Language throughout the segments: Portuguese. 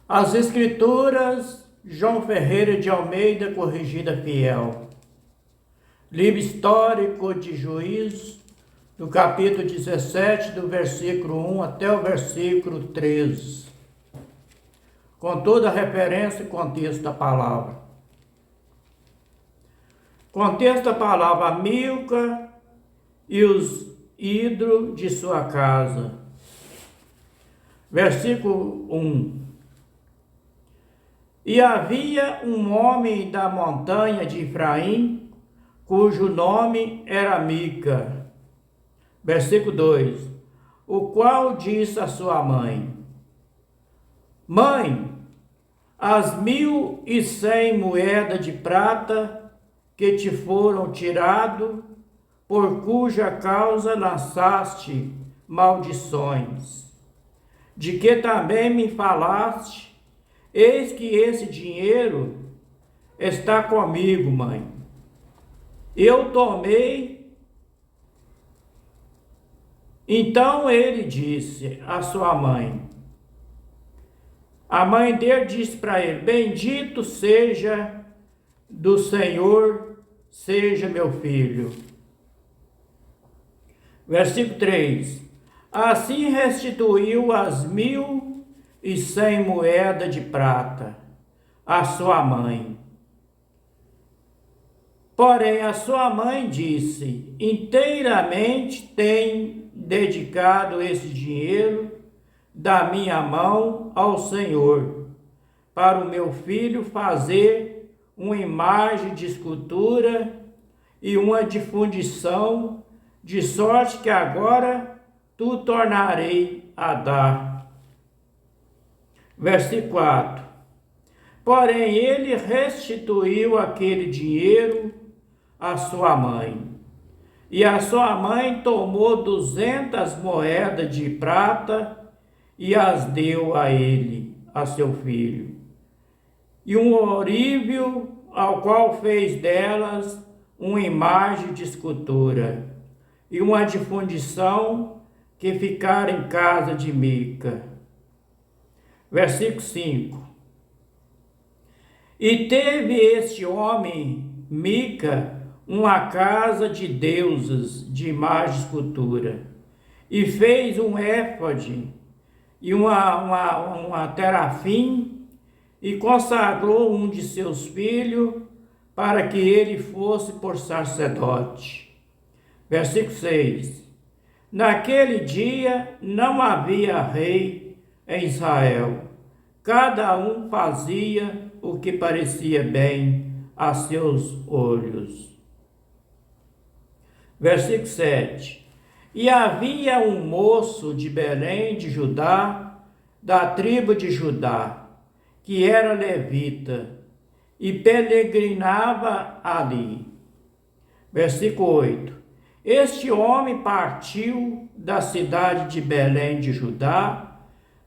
As Escrituras, João Ferreira de Almeida, corrigida fiel. Livro histórico de Juízes, do capítulo 17, do versículo 1 até o versículo 13. Com toda a referência e contexto da palavra. Contexto da palavra: Milca e os ídolos de sua casa. Versículo 1. E havia um homem da montanha de Efraim, cujo nome era Mica. Versículo 2. O qual disse à sua mãe: Mãe, as 1.100 moedas de prata que te foram tirado, por cuja causa lançaste maldições, de que também me falaste, eis que esse dinheiro está comigo, mãe. Eu tomei. Então ele disse à sua mãe. A mãe dele disse para ele: Bendito seja do Senhor, seja meu filho. Versículo 3. Assim restituiu as 1.100 moedas de prata à sua mãe. Porém, a sua mãe disse: Inteiramente tem dedicado esse dinheiro da minha mão ao Senhor, para o meu filho fazer uma imagem de escultura e uma de fundição, de sorte que agora tu tornarei a dar. Versículo 4. Porém, ele restituiu aquele dinheiro à sua mãe. E a sua mãe tomou 200 moedas de prata e as deu a ele, a seu filho. E um ourives, ao qual fez delas uma imagem de escultura, e uma de fundição que ficara em casa de Mica. Versículo 5. E teve este homem, Mica, uma casa de deusas de imagem de escultura, e fez um éfode e uma terafim, e consagrou um de seus filhos para que ele fosse por sacerdote. Versículo 6. Naquele dia não havia rei em Israel. Cada um fazia o que parecia bem a seus olhos. Versículo 7. E havia um moço de Belém de Judá, da tribo de Judá, que era levita, e peregrinava ali. Versículo 8. Este homem partiu da cidade de Belém de Judá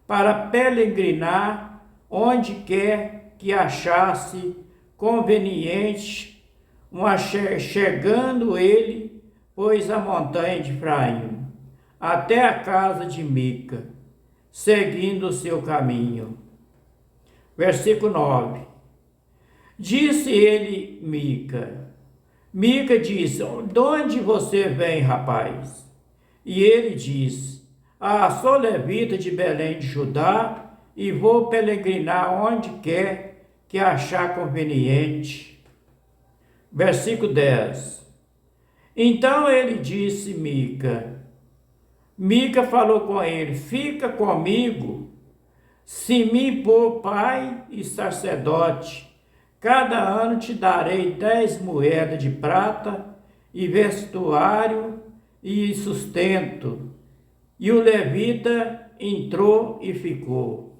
para peregrinar onde quer que achasse conveniente, chegando ele, pois a montanha de Efraim, até a casa de Mica, seguindo o seu caminho. Versículo 9. Disse ele Mica. Mica disse: De onde você vem, rapaz? E ele disse: Sou levita de Belém de Judá e vou peregrinar onde quer que achar conveniente. Versículo 10. Então ele disse Mica. Mica falou com ele: Fica comigo, se me pôr pai e sacerdote. Cada ano te darei 10 moedas de prata, e vestuário e sustento. E o levita entrou e ficou.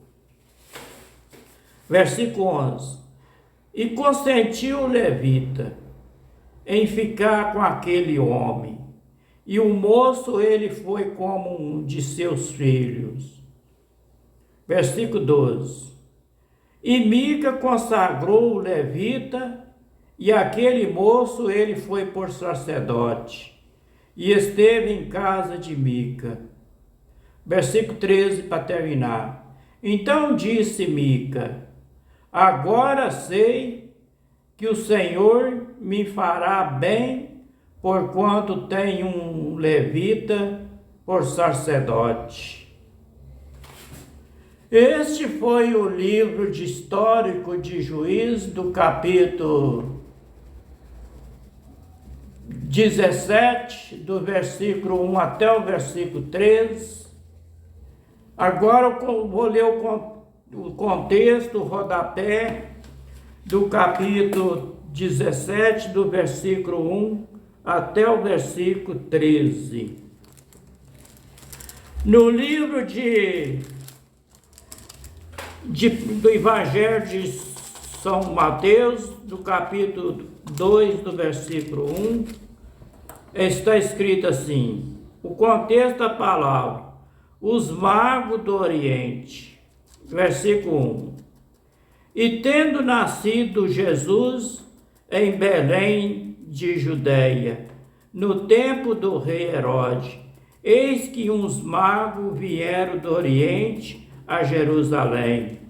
Versículo 11. E consentiu o levita em ficar com aquele homem. E o moço, ele foi como um de seus filhos. Versículo 12. E Mica consagrou o levita, e aquele moço, ele foi por sacerdote, e esteve em casa de Mica. Versículo 13, para terminar. Então disse Mica: agora sei que o Senhor me fará bem, porquanto tem um levita por sacerdote. Este foi o livro de histórico de Juízes, do capítulo 17, do versículo 1 até o versículo 13. Agora eu vou ler o contexto, o rodapé, do capítulo 17, do versículo 1 até o versículo 13. No livro do Evangelho de São Mateus, do capítulo 2, do versículo 1, está escrito assim, o contexto da palavra: os magos do Oriente. Versículo 1. E tendo nascido Jesus em Belém de Judeia, no tempo do rei Herodes, eis que uns magos vieram do Oriente a Jerusalém.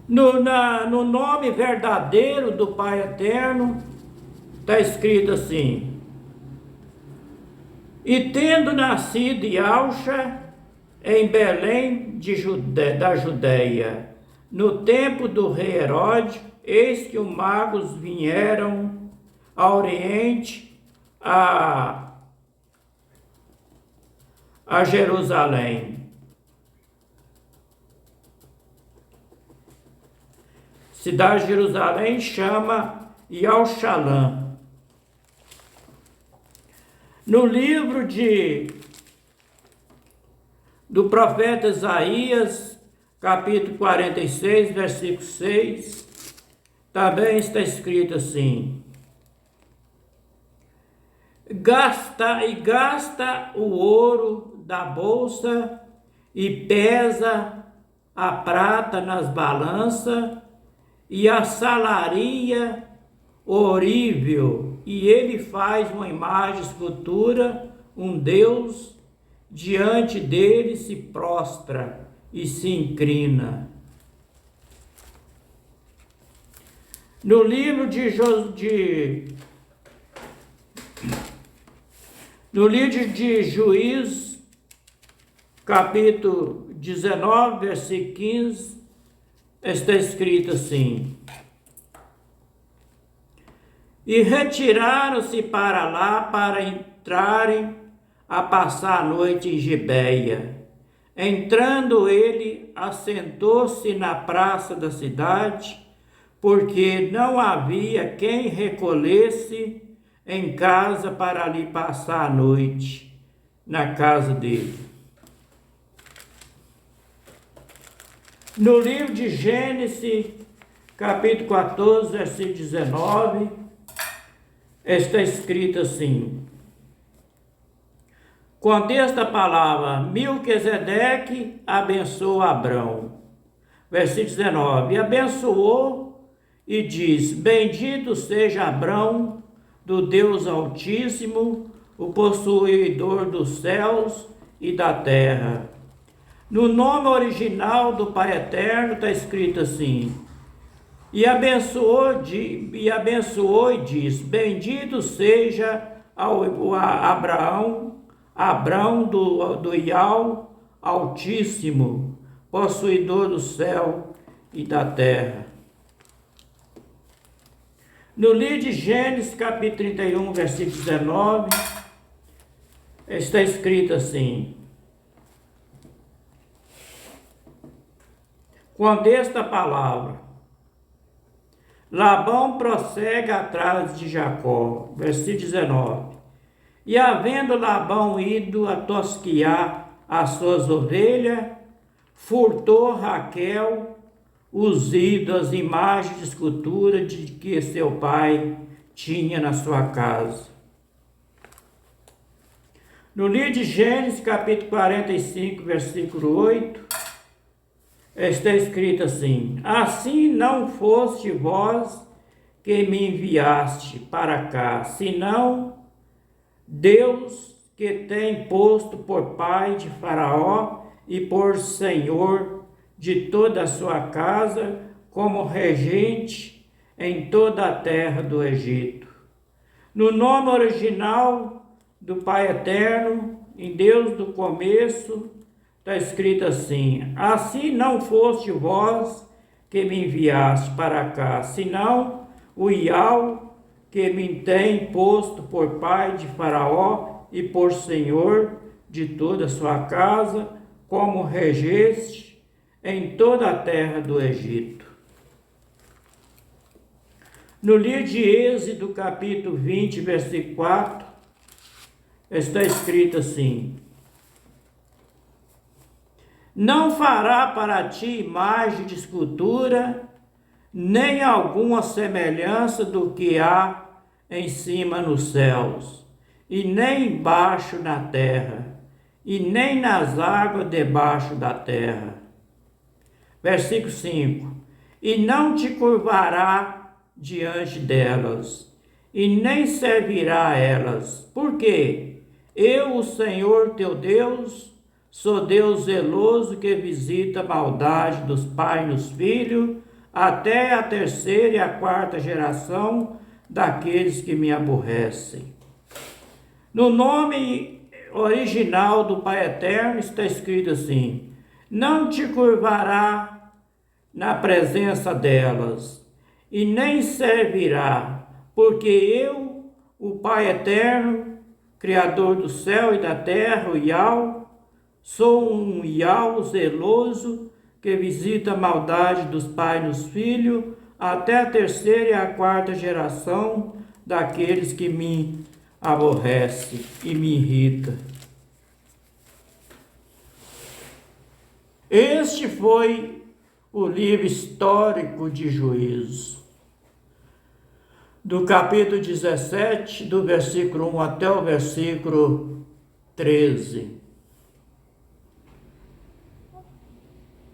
No nome verdadeiro do Pai Eterno, está escrito assim: e tendo nascido Yauxa em Belém da Judeia, no tempo do rei Herodes, eis que os magos vieram ao Oriente a Jerusalém. Cidade de Jerusalém chama Yauxalã. No livro do profeta Isaías, capítulo 46, versículo 6, também está escrito assim: gasta o ouro da bolsa e pesa a prata nas balanças e assalaria orível, e ele faz uma imagem, escultura, um Deus, diante dele se prostra e se inclina. No livro de Juízes, capítulo 19, versículo 15, está escrito assim: e retiraram-se para lá para entrarem a passar a noite em Gibeia. Entrando ele, assentou-se na praça da cidade, porque não havia quem recolhesse em casa para ali passar a noite, na casa dele. No livro de Gênesis, capítulo 14, versículo 19, está escrito assim: contexto da palavra: Melquisedeque abençoou Abrão. Versículo 19: e abençoou e diz: bendito seja Abrão do Deus Altíssimo, o possuidor dos céus e da terra. No nome original do Pai Eterno está escrito assim: e abençoou e diz: bendito seja Abrão do Iau Altíssimo, possuidor do céu e da terra. No livro de Gênesis, capítulo 31, versículo 19, está escrito assim: quando esta palavra, Labão prossegue atrás de Jacó, versículo 19, e havendo Labão ido a tosquiar as suas ovelhas, furtou Raquel os ídolos, imagens de escultura de que seu pai tinha na sua casa. No livro de Gênesis, capítulo 45, versículo 8, está escrito assim: assim não foste vós que me enviaste para cá, senão Deus, que tem posto por pai de Faraó e por senhor de toda a sua casa, como regente em toda a terra do Egito. No nome original do Pai Eterno, em Deus do começo, está escrito assim: assim não foste vós que me enviaste para cá, senão o Iau que me tem posto por pai de Faraó e por senhor de toda a sua casa, como regeste em toda a terra do Egito. No livro de Êxodo, capítulo 20, versículo 4, está escrito assim: não fará para ti imagem de escultura, nem alguma semelhança do que há em cima nos céus, e nem embaixo na terra, e nem nas águas debaixo da terra. Versículo 5: e não te curvará diante delas, e nem servirá a elas, porque eu, o Senhor teu Deus, sou Deus zeloso que visita a maldade dos pais nos filhos, até a terceira e a quarta geração daqueles que me aborrecem. No nome original do Pai Eterno está escrito assim: não te curvará na presença delas, e nem servirá, porque eu, o Pai Eterno, Criador do céu e da terra, o Iau, sou um Iau zeloso que visita a maldade dos pais nos filhos, até a terceira e a quarta geração daqueles que me aborrecem e me irritam. Este foi o livro histórico de Juízes, do capítulo 17, do versículo 1 até o versículo 13.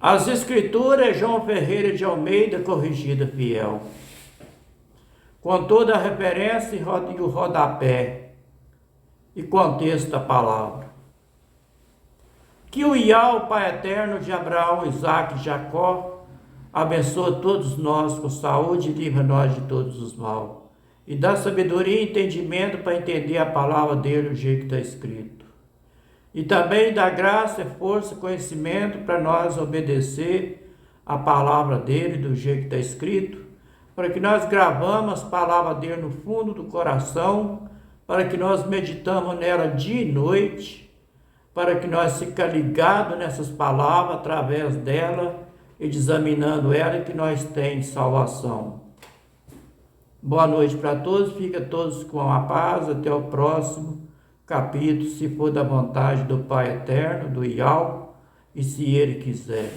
As Escrituras, João Ferreira de Almeida, corrigida fiel, com toda a referência e o rodapé e contexto da palavra. Que o Iau, Pai Eterno de Abraão, Isaque e Jacó, abençoe todos nós com saúde e livre nós de todos os mal. E dá sabedoria e entendimento para entender a palavra dele do jeito que está escrito. E também dá graça, força e conhecimento para nós obedecer a palavra dele do jeito que está escrito, para que nós gravamos as palavras dele no fundo do coração, para que nós meditamos nela dia e noite, para que nós fiquemos ligados nessas palavras através dela e examinando ela e que nós tenhamos salvação. Boa noite para todos, fica todos com a paz, até o próximo capítulo, se for da vontade do Pai Eterno, do Iau, e se Ele quiser.